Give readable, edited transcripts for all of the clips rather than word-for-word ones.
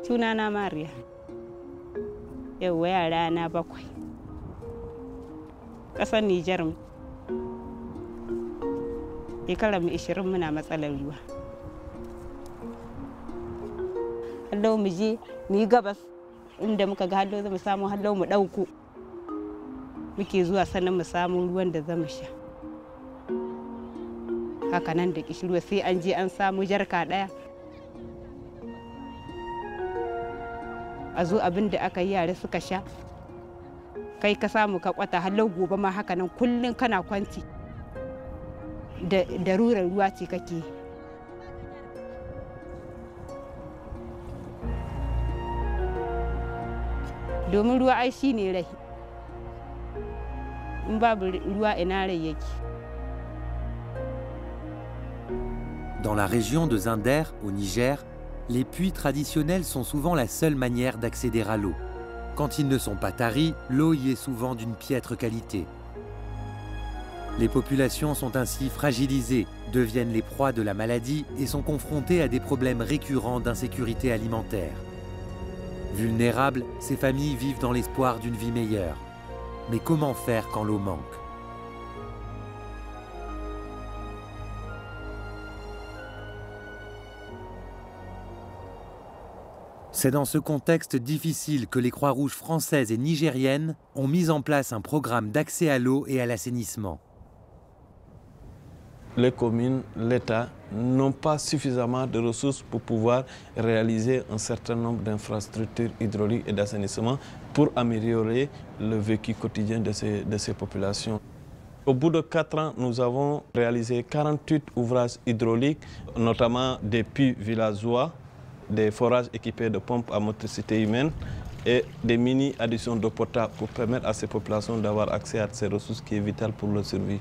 Sunana Mariya. Yawwa yara na 7. Ƙasar Nijar mu. Shekarar mu 20 muna matsalar ruwa. Hallo mu je mu yi gabas inda muka ga hallo zamu samu hallo mu ɗauko. Muke zuwa sannan mu samu ruwan da zamu sha. Haka nan da kishirwa sai an je an samu jarka ɗaya. A zo abin da aka yi yare suka sha. Kai ka samu ka kwata hallo gobe ma haka nan kullum kana kwanci. Da rurar ruwa ce kake. Domin ruwa ai shi ne rai. In babu ruwa ina rai yake. Dans la région de Zinder, au Niger, les puits traditionnels sont souvent la seule manière d'accéder à l'eau. Quand ils ne sont pas taris, l'eau y est souvent d'une piètre qualité. Les populations sont ainsi fragilisées, deviennent les proies de la maladie et sont confrontées à des problèmes récurrents d'insécurité alimentaire. Vulnérables, ces familles vivent dans l'espoir d'une vie meilleure. Mais comment faire quand l'eau manque ? C'est dans ce contexte difficile que les Croix-Rouges françaises et nigériennes ont mis en place un programme d'accès à l'eau et à l'assainissement. Les communes, l'État n'ont pas suffisamment de ressources pour pouvoir réaliser un certain nombre d'infrastructures hydrauliques et d'assainissement pour améliorer le vécu quotidien de ces populations. Au bout de 4 ans, nous avons réalisé 48 ouvrages hydrauliques, notamment des puits villageois, des forages équipés de pompes à motricité humaine et des mini-additions d'eau potable pour permettre à ces populations d'avoir accès à ces ressources qui est vitale pour leur survie.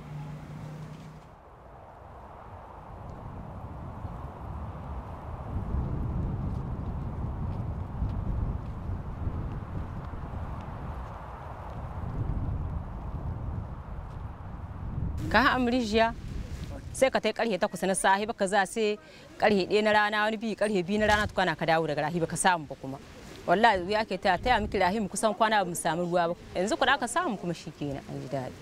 Ka amrijiya sai ka tai karhe 8 na sahi baka za sai karhe 1 na rana wani bi karhe 2 na rana tukana ka dawo daga rahi baka samu ba kuma wallahi ya ke taya miki rahim kusan kwana ba mu samu ruwa ba yanzu ku da ka samu kuma shikenan an ji dadi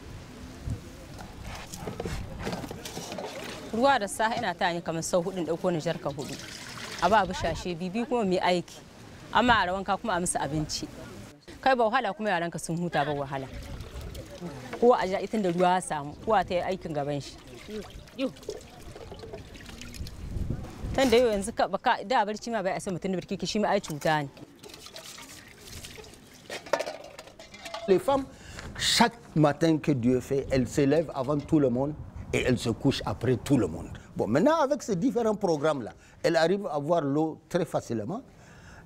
ruwa da sahi ina taya ni kamar sau 4 dauko ni jarka 4 a ba bushashe bibi kuma mu aiki amma a rawanka kuma a musu abinci kai ba wahala kuma yaranka sun huta ba wahala ko a ja itin da ruwa samu ko ta yi aikin gaban shi tan da yau yanzu baka da barci ma bai a san mutun da barki shi mai ai cuta ne. Les femmes, chaque matin que Dieu fait, elles se lèvent avant tout le monde et elles se couchent après tout le monde. Bon, maintenant avec ces différents programmes-là, elles arrivent à avoir l'eau très facilement,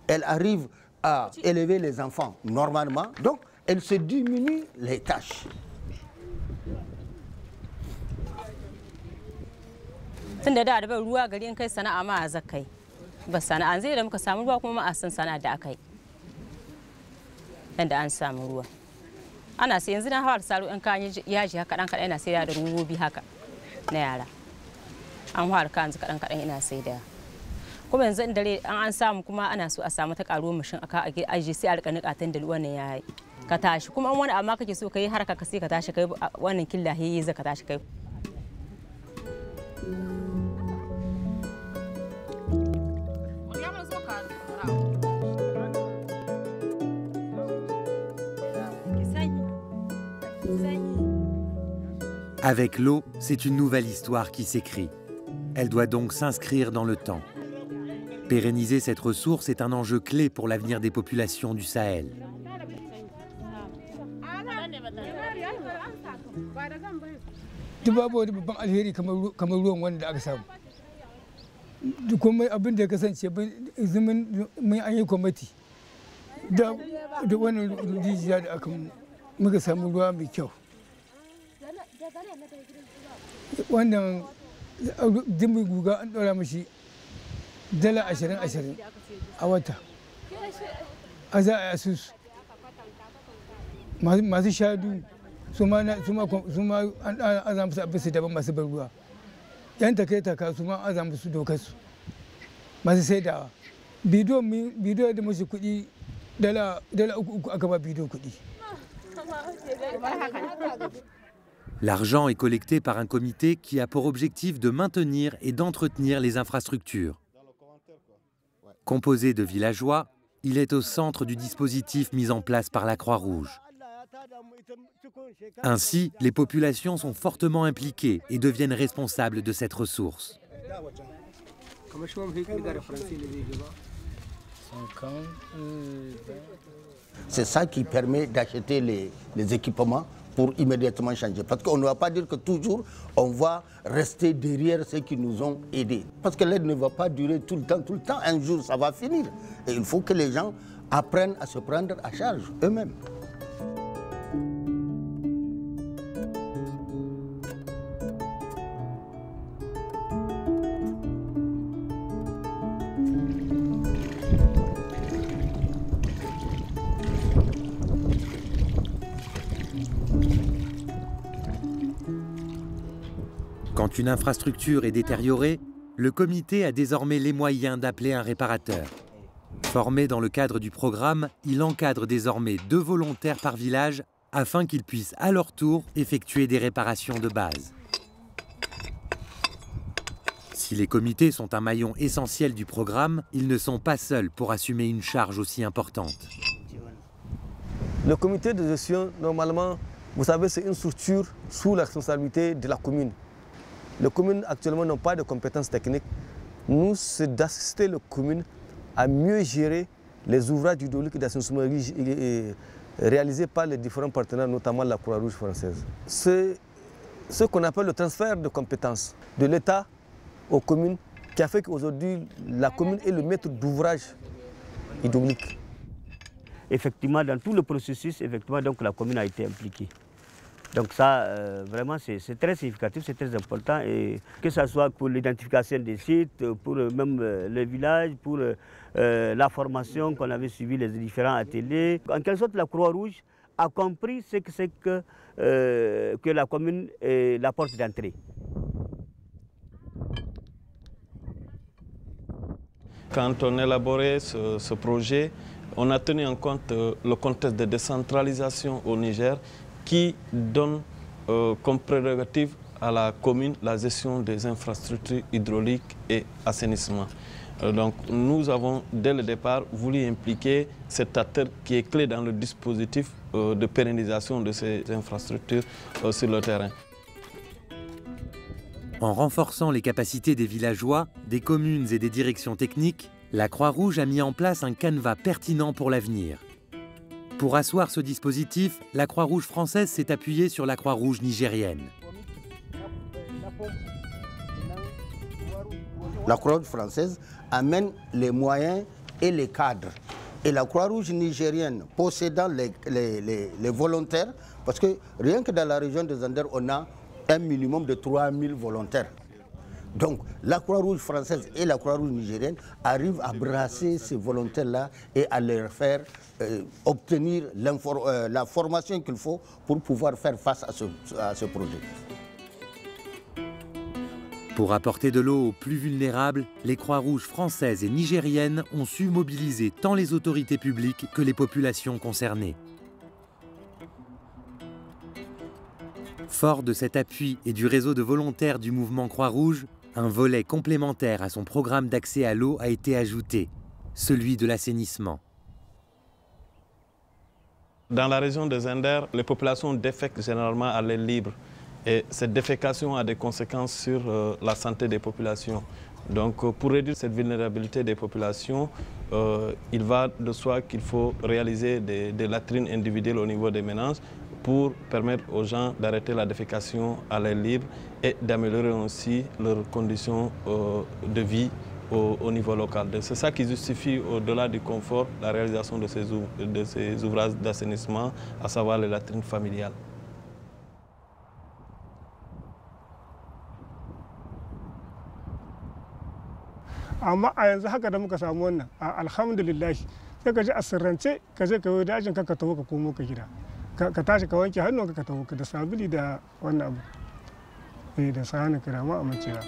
elles arrivent à élever les enfants normalement, donc elles se diminuent les tâches. Tun da da ruwa gari in kai sana'a ma a zakai ba sana'a zai da muka samu ruwa kuma ma a san sana'a da akai dan da an samu ruwa ana sai yanzu na hawar saro in kan yaji haka dan kadan ina sai da rubobi haka na yara an hawar kan yanzu kadan kadan ina sai da kuma yanzu in dare an samu kuma ana so a samu ta karuwar mashin aka aje sai a rika nikatan da wannan yayi ka tashi kuma an wani amma kake so kai haraka ka sai ka tashi kai wannan killahi zai ka tashi kai. Avec l'eau, c'est une nouvelle histoire qui s'écrit. Elle doit donc s'inscrire dans le temps. Pérenniser cette ressource est un enjeu clé pour l'avenir des populations du Sahel. Wannan dimbin guga an ɗora mashi dala 20 a wata a za a asusu masu shadu su ma an aza musu abin su daban masu bar ruwa yan takaitaka su ma aza musu dokar su masu saidawa bidiyo da mashi kuɗi dala uku aka ba bidiyo kuɗi. L'argent est collecté par un comité qui a pour objectif de maintenir et d'entretenir les infrastructures. Composé de villageois, il est au centre du dispositif mis en place par la Croix-Rouge. Ainsi, les populations sont fortement impliquées et deviennent responsables de cette ressource. C'est ça qui permet d'acheter les équipements pour immédiatement changer. Parce qu'on ne va pas dire que toujours on va rester derrière ceux qui nous ont aidés. Parce que l'aide ne va pas durer tout le temps. Un jour, ça va finir. Et il faut que les gens apprennent à se prendre à charge eux-mêmes. Quand une infrastructure est détériorée, le comité a désormais les moyens d'appeler un réparateur. Formé dans le cadre du programme, il encadre désormais 2 volontaires par village afin qu'ils puissent à leur tour effectuer des réparations de base. Si les comités sont un maillon essentiel du programme, ils ne sont pas seuls pour assumer une charge aussi importante. Le comité de gestion, normalement, vous savez, c'est une structure sous la responsabilité de la commune. Les communes actuellement n'ont pas de compétences techniques. Nous, c'est d'assister les communes à mieux gérer les ouvrages hydrauliques d'assainissement réalisés par les différents partenaires, notamment la Croix-Rouge française. C'est ce qu'on appelle le transfert de compétences de l'État aux communes qui a fait qu'aujourd'hui, la commune est le maître d'ouvrage hydraulique. Effectivement, dans tout le processus, effectivement, donc, la commune a été impliquée. Donc ça, vraiment, c'est très significatif, c'est très important. Et que ce soit pour l'identification des sites, pour même le village, pour la formation qu'on avait suivi les différents ateliers. En quelque sorte, la Croix-Rouge a compris ce que c'est que la commune est la porte d'entrée. Quand on élaborait ce projet, on a tenu en compte le contexte de décentralisation au Niger qui donne comme prérogative à la commune la gestion des infrastructures hydrauliques et assainissement. Donc nous avons dès le départ voulu impliquer cet acteur qui est clé dans le dispositif de pérennisation de ces infrastructures sur le terrain. En renforçant les capacités des villageois, des communes et des directions techniques, la Croix-Rouge a mis en place un canevas pertinent pour l'avenir. Pour asseoir ce dispositif, la Croix-Rouge française s'est appuyée sur la Croix-Rouge nigérienne. La Croix-Rouge française amène les moyens et les cadres. Et la Croix-Rouge nigérienne, possédant les volontaires, parce que rien que dans la région des Anders, on a un minimum de 3000 volontaires. Donc la Croix-Rouge française et la Croix-Rouge nigérienne arrivent à brasser ces volontaires-là et à leur faire obtenir la formation qu'il faut pour pouvoir faire face à ce projet. Pour apporter de l'eau aux plus vulnérables, les Croix-Rouges françaises et nigériennes ont su mobiliser tant les autorités publiques que les populations concernées. Fort de cet appui et du réseau de volontaires du mouvement Croix-Rouge, un volet complémentaire à son programme d'accès à l'eau a été ajouté, celui de l'assainissement. Dans la région des Anders, les populations défèquent généralement à l'air libre. Et cette défécation a des conséquences sur la santé des populations. Donc pour réduire cette vulnérabilité des populations, il va de soi qu'il faut réaliser des latrines individuelles au niveau des ménages pour permettre aux gens d'arrêter la défécation à l'air libre et d'améliorer aussi leurs conditions de vie au niveau local. C'est ça qui justifie, au-delà du confort, la réalisation de ces ouvrages d'assainissement, à savoir les latrines familiales. Amma a yanzu haka da muka samu wannan alhamdulillah sai ka ji a sirrance ka je ka yi dajin ka taho ka komo ka gida ka tashi ka wanke hannunka ka taho da sabili da wannan abu da sahani ka dama a macewa.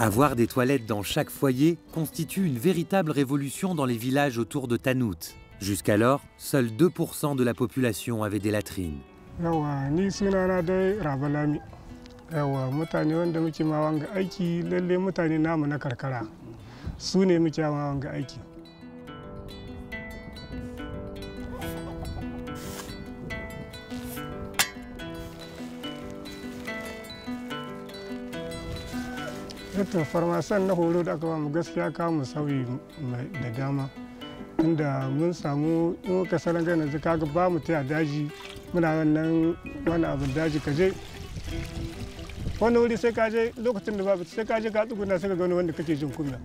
Avoir des toilettes dans chaque foyer constitue une véritable révolution dans les villages autour de Tanout. Jusqu'alors, seuls 2% de la population avait des latrines. Yadda farmasan na horo da aka ba mu gaskiya kawo sauyi da dama inda mun samu in muka sanar da yanzu kaga ba mu taya daji muna wannan wani abin daji ka je wani wuri sai ka je lokacin da babu sai ka je ka tsuguna sai ka ga wani wanda kake jin kunya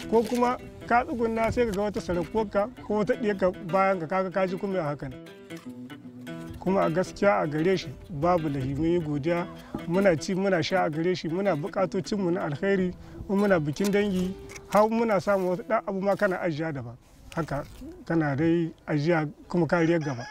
ko kuma ka tsuguna sai ka ga wata sarakuwarka ko wata ɗiyarka bayan ka kaga ka ji kunya a hakan kuma a gaskiya a gare shi babu lahi mun yi godiya muna ci muna sha a gare shi muna bukatocin mu na alkhairi muna bikin dangi har muna samun wasu dan abu ma kana ajiya daban haka kana dai ajiya kuma kariyar gaba.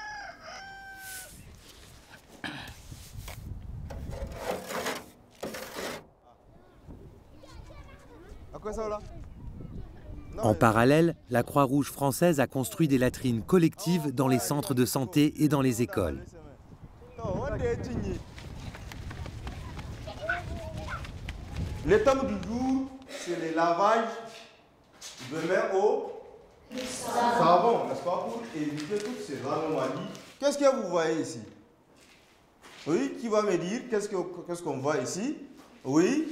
En parallèle, la Croix-Rouge française a construit des latrines collectives dans les centres de santé et dans les écoles. L'étape du jour, c'est le lavage de mains au savon, n'est-ce pas, pour éviter toutes ces anomalies. Qu'est-ce que vous voyez ici? Oui, qui va me dire qu'est-ce qu'on voit ici? Oui,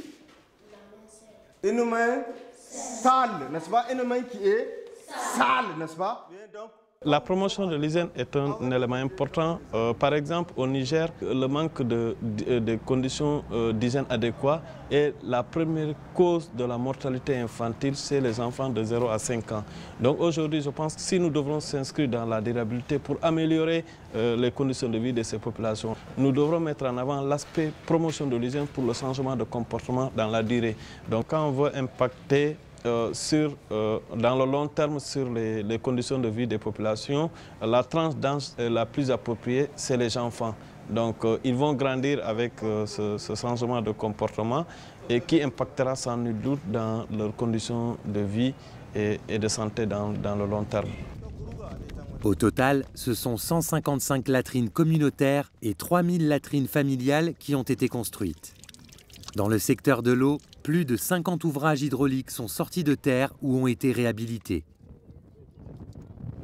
une main sale, n'est-ce pas? Une main qui est sale, n'est-ce pas? La promotion de l'hygiène est un élément important. Par exemple, au Niger, le manque de conditions d'hygiène adéquates est la première cause de la mortalité infantile chez les enfants de 0 à 5 ans. Donc aujourd'hui, je pense que si nous devrons s'inscrire dans la durabilité pour améliorer les conditions de vie de ces populations, nous devrons mettre en avant l'aspect promotion de l'hygiène pour le changement de comportement dans la durée. Donc quand on veut impacter dans le long terme sur les conditions de vie des populations, la tranche d'âge la plus appropriée, c'est les enfants. Donc ils vont grandir avec ce changement de comportement et qui impactera sans nul doute dans leurs conditions de vie et de santé dans le long terme. Au total, ce sont 155 latrines communautaires et 3000 latrines familiales qui ont été construites. Dans le secteur de l'eau, plus de 50 ouvrages hydrauliques sont sortis de terre ou ont été réhabilités.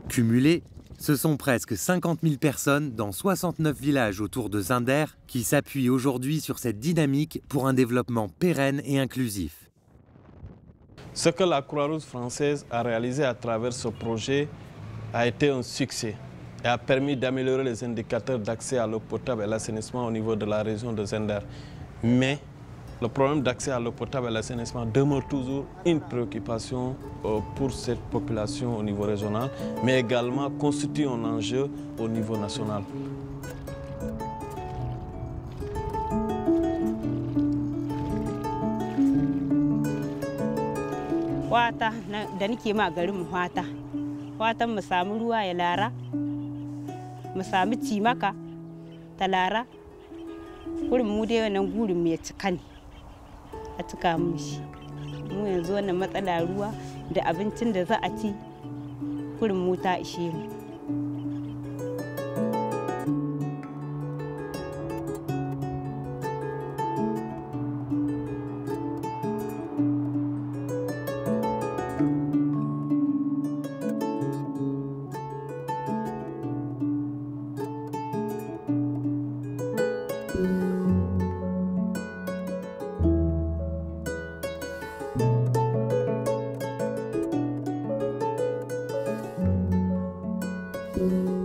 Cumulés, ce sont presque 50 000 personnes dans 69 villages autour de Zinder qui s'appuient aujourd'hui sur cette dynamique pour un développement pérenne et inclusif. Ce que la Croix-Rouge française a réalisé à travers ce projet a été un succès et a permis d'améliorer les indicateurs d'accès à l'eau potable et à l'assainissement au niveau de la région de Zinder. Mais le problème d'accès à l'eau potable et à l'assainissement demeure toujours une préoccupation pour cette population au niveau régional, mais également constitue un enjeu au niveau national. Wata da nake ma garin mu watan mu samu ruwa ya lara, mu samu cimaka ta lara, kurin mu dai wannan gurin mu ya cika ne. A cika mu shi mu yanzu wannan matsala ruwa da abincin da za a ci kurin mu ta ishe mu. Thank you.